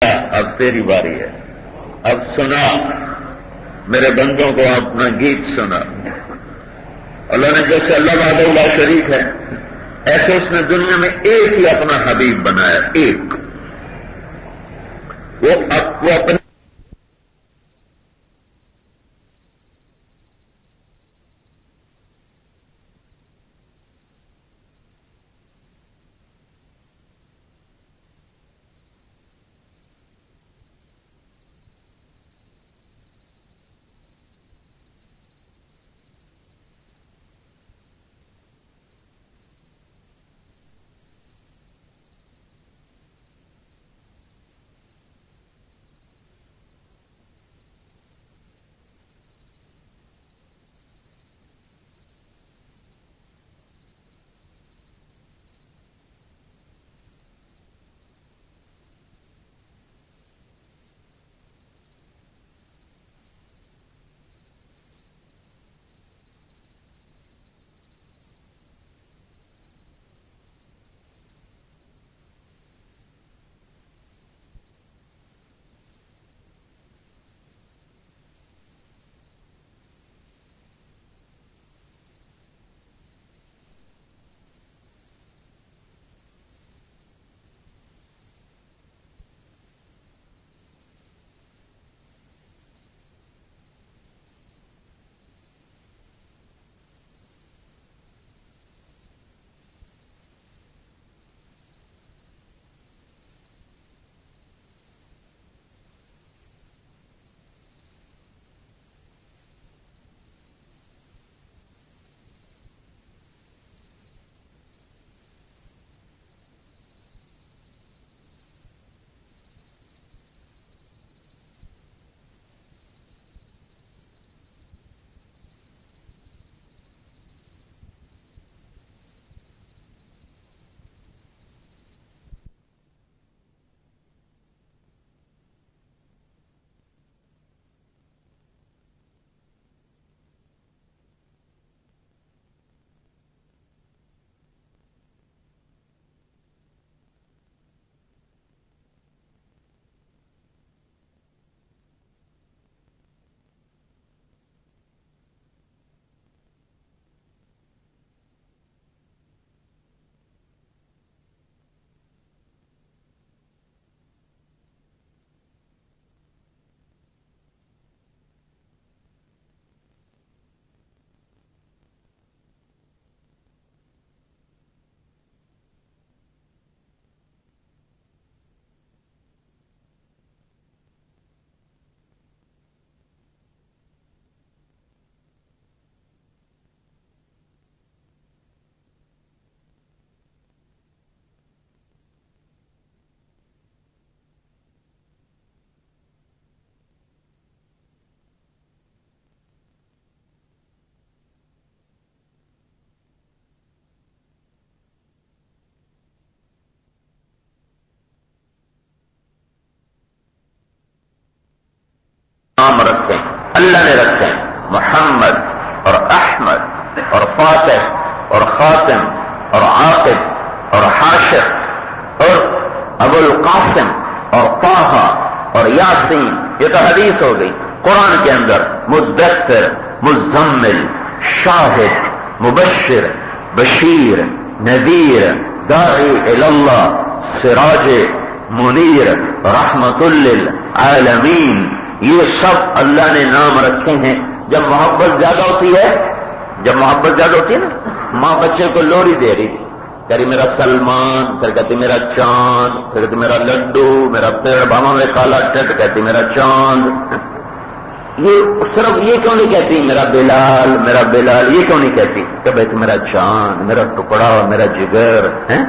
اب تیری باری ہے، اب سنا میرے بندوں کو اپنا گیت سنا۔ اللہ نے جیسے اللہ وحدہ لا شریک ہے ایسے اس نے دنیا میں ایک ہی اپنا حبیب بنایا، ایک وہ اپنے نام رکھتے ہیں، اللہ نے رکھتے ہیں، محمد اور احمد اور فاتح اور خاتم اور عاقب اور حاشر اور ابو القاسم اور طٰہٰ اور یاسین، یہ تو حدیث ہو گئی۔ قرآن کے اندر مدثر، مزمل، شاہد، مبشر، بشیر، نذیر، داعی الی اللہ، سراج منیر، رحمت للعالمین، یہ سب اللہ نے نام رکھے ہیں۔ جب محبت زیادہ ہوتی ہے نا، ماں بچے کو لوری دے رہی تھی، کہہ رہی میرا سلمان، پھر کہتی میرا چاند، پھر کہتی میرا لڈو، میرا پیڑ بابا میں کالا ٹٹ، کہتی میرا چاند۔ یہ صرف یہ کیوں نہیں کہتی میرا بلال، یہ کیوں نہیں کہتی کہ بھائی میرا چاند، میرا ٹکڑا، میرا جگر ہے،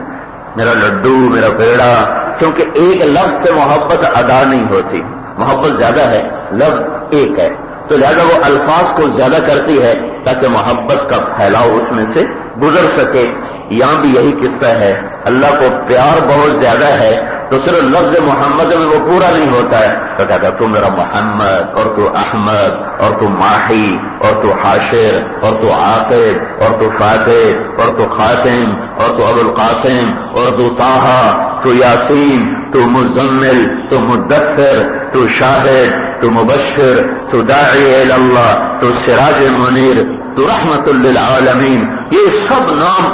میرا لڈو، میرا پیڑا، کیونکہ ایک لفظ سے محبت ادا نہیں ہوتی، محبت زیادہ ہے، لفظ ایک ہے، تو لہذا وہ الفاظ کو زیادہ کرتی ہے تاکہ محبت کا پھیلاؤ اس میں سے گزر سکے. یہاں بھی یہی قصہ ہے. اللہ کو پیار بہت زیادہ ہے تو صرف لفظ محمد میں وہ پورا نہیں ہوتا ہے. تو کہتا تو میرا محمد اور تو احمد اور تو ماہی اور تو حاشر اور تو عاقب اور تو فاتح اور تو خاتم اور تو ابو القاسم اور تو طٰہٰ تو یاسین تو مزمل تو مدثر تو شاہد تو مبشر تو داعی الی اللہ تو سراج منیر تو رحمت للعالمین. یہ سب نام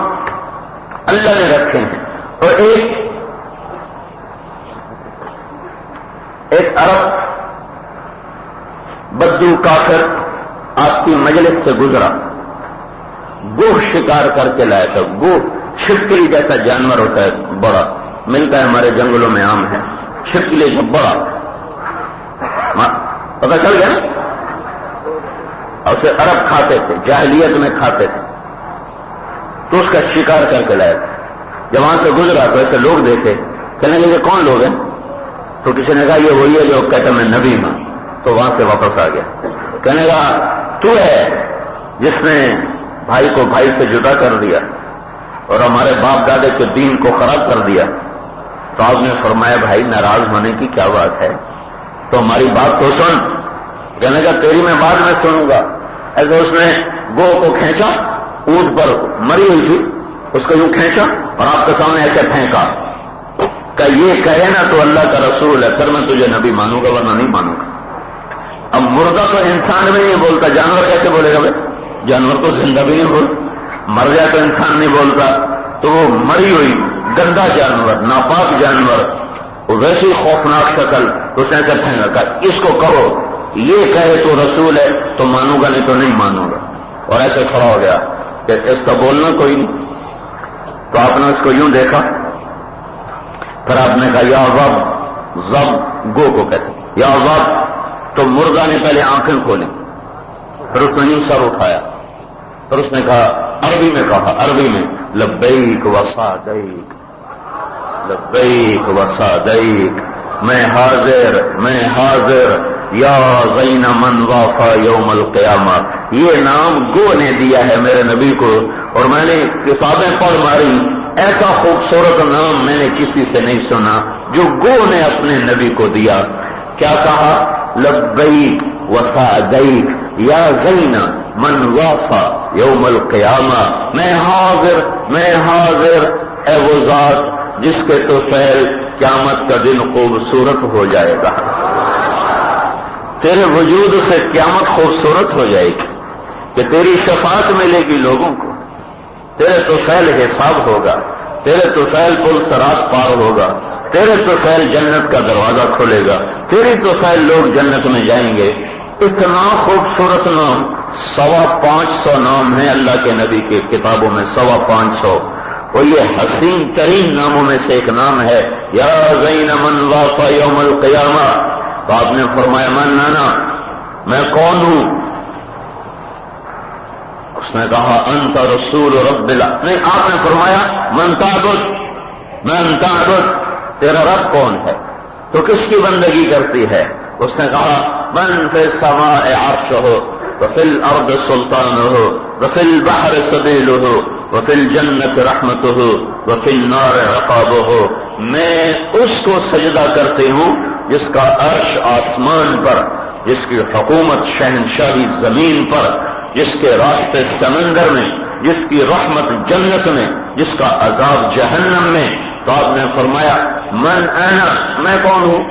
اللہ نے رکھے ہیں. اور ایک عرب بدو کافر آپ کی مجلس سے گزرا, گوہ شکار کر کے لایا تھا. گوہ چھپکلی جیسا جانور ہوتا ہے, بڑا ملتا ہے ہمارے جنگلوں میں عام ہے. چھپکلی سے بڑا پتہ چل گیا نا. اور اسے عرب کھاتے تھے, جاہلیت میں کھاتے تھے. تو اس کا شکار کر کے لایا تھا. جب وہاں سے گزرا تو ایسے لوگ دیکھے, کہنے لگے کون لوگ ہیں؟ تو کسی نے کہا یہ وہی ہے جو کہتا میں نبی ہوں. تو وہاں سے واپس آ گیا. کہنے لگا تو ہے جس نے بھائی کو بھائی سے جدا کر دیا اور ہمارے باپ دادے کے دین کو خراب کر دیا. تو آپ نے فرمایا بھائی ناراض ہونے کی کیا بات ہے, تو ہماری بات تو سن. کہنے لگا تیری میں بعد میں سنوں گا. ایسے اس نے گو کو کھینچا, اونٹ پر مری ہوئی تھی, اس کو یوں کھینچا اور آپ کے سامنے ایسے پھینکا کہ یہ کہے نا تو اللہ کا رسول ہے, پھر میں تجھے نبی مانوں گا ورنہ نہیں مانوں گا. اب مردہ تو انسان بھی نہیں بولتا, جانور کیسے بولے گا بھائی؟ جانور تو زندہ بھی نہیں بول, مر جائے تو انسان نہیں بولتا. تو وہ مری ہوئی گندا جانور, ناپاک جانور, ویسی خوفناک شکل, اس نے ایسے پھینکا کہ اس کو کہو یہ کہے تو رسول ہے تو مانوں گا نہیں تو نہیں مانوں گا. اور ایسے کھڑا ہو گیا کہ اس کا بولنا کوئی نہیں. تو آپ نے اس کو یوں دیکھا, پھر آپ نے کہا یا رب, زب گو کو کہتے یا رب. تو مردہ نے پہلے آنکھیں کھولی, پھر اس نے یوں سر اٹھایا, پھر اس نے کہا عربی میں لبیک وسعدیک لبیک وسعدیک, میں حاضر یا زین من وافا یوم القیامہ. یہ نام گو نے دیا ہے میرے نبی کو, اور میں نے کتابیں پڑھ ماری, ایسا خوبصورت نام میں نے کسی سے نہیں سنا جو گو نے اپنے نبی کو دیا. کیا کہا؟ لبیک وسعدیک یا زین من وافا یوم القیامہ. میں حاضر اے وہ ذات جس کے طفیل قیامت کا دن خوبصورت ہو جائے گا. تیرے وجود سے قیامت خوبصورت ہو جائے گی کہ تیری شفاعت ملے گی لوگوں کو, تیرے طفیل حساب ہوگا, تیرے طفیل پل صراط پار ہوگا, تیرے طفیل جنت کا دروازہ کھلے گا, تیری طفیل لوگ جنت میں جائیں گے. اتنا خوبصورت نام, 525 نام ہیں اللہ کے نبی کی کتابوں میں, 525. اور یہ حسین ترین ناموں میں سے ایک نام ہے یا زین من وافا یوم القیامہ. تو آپ نے فرمایا من انا, میں کون ہوں؟ اس نے کہا انت رسول رب نہیں, آپ نے فرمایا من تعبد, تیرا رب کون ہے, تو کس کی بندگی کرتی ہے؟ اس نے کہا من فی السماء عرشہ وفی الارض سلطانہ وفی البحر سبیلہ وفی الجنت رحمتہ وفی النار عقابہ. میں اس کو سجدہ کرتی ہوں جس کا عرش آسمان پر, جس کی حکومت شہنشاہی زمین پر, جس کے راستے سمندر میں, جس کی رحمت جنت میں, جس کا عذاب جہنم میں. تو آپ نے فرمایا من انا, میں کون ہوں؟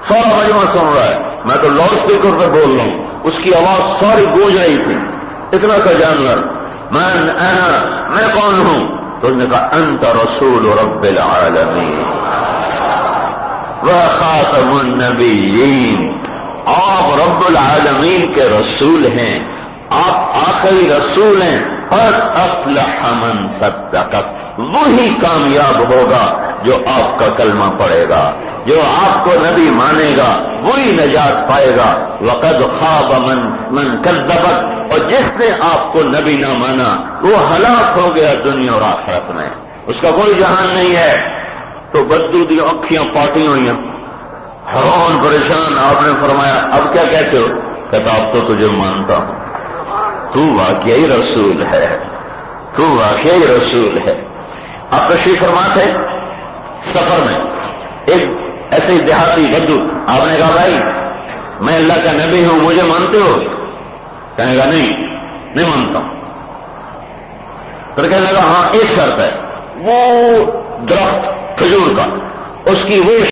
سارا مجمع سن رہا ہے, میں تو لاؤڈ اسپیکر پہ بول رہا ہوں, اس کی آواز ساری گونج رہی تھی, اتنا کا جانور. من انا, میں کون ہوں؟ تو اس نے کہا انت رسول رب العالمین وخاتم النبیین, آپ رب العالمین کے رسول ہیں, آپ آخری رسول ہیں. قد افلح من صدقک, وہی کامیاب ہوگا جو آپ کا کلمہ پڑھے گا, جو آپ کو نبی مانے گا وہی نجات پائے گا. وقد خاب من کذبک, اور جس نے آپ کو نبی نہ مانا وہ ہلاک ہو گیا دنیا اور آخرت میں, اس کا کوئی جہان نہیں ہے. تو بدو دی آنکھیاں پاٹی ہوئی ہیں, حیران پریشان. آپ نے فرمایا اب کیا کہتے ہو؟ کہتا اب تو تجھے مانتا ہوں, تو واقعی رسول ہے, تو واقعی رسول ہے. آپ تشریف فرما تھے سفر میں، ایک ایسے دیہاتی بدو، آپ نے کہا بھائی میں اللہ کا نبی ہوں، مجھے مانتے ہو؟ کہنے گا نہیں مانتا ہوں. پھر کہنے لگا ہاں ایک شرط ہے، وہ درخت کھجور کا، اس کی وہ